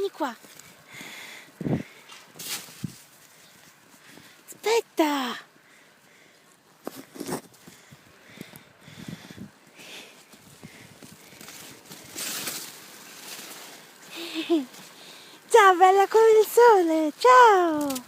vieni qua. Aspetta. Ciao, bella come il sole, ciao!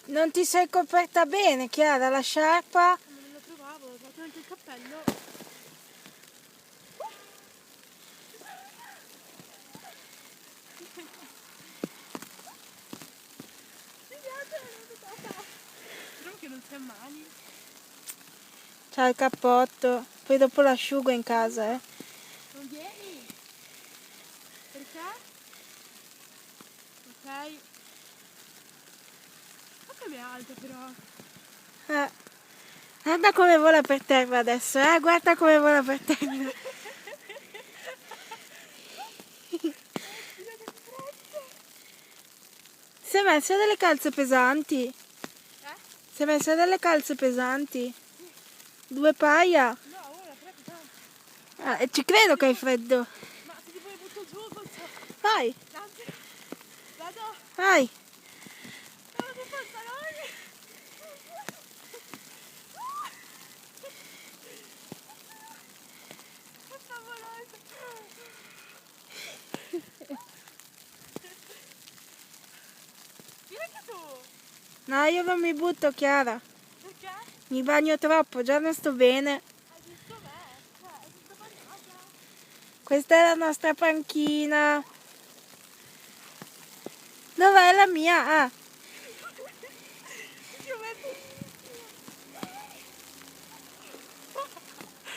Non ti sei coperta bene, Chiara, la sciarpa? Non lo trovavo, ho fatto anche il cappello. Mi piace, non mi tocca. Speriamo che non si ammali. C'ha il cappotto, poi dopo l'asciugo in casa, eh. Non vieni? Perché? Ok. Ma come è alta però? Guarda come vola per terra adesso, guarda come vola per terra. Si è messa delle calze pesanti? Si è messa delle calze pesanti? 2 paia? No, ora, però è pesante. Ci credo che hai freddo. Ma se ti poi butto giù, faccio... Vai, Anzi, vado. vai. Stavo dei pantaloni. Sta volando. Vieni anche tu. No, io non mi butto, Chiara. Perché? Mi bagno troppo, già non sto bene. Hai visto me? Cioè, è tutta bagnata. Questa è la nostra panchina. Dov'è la mia? Ah.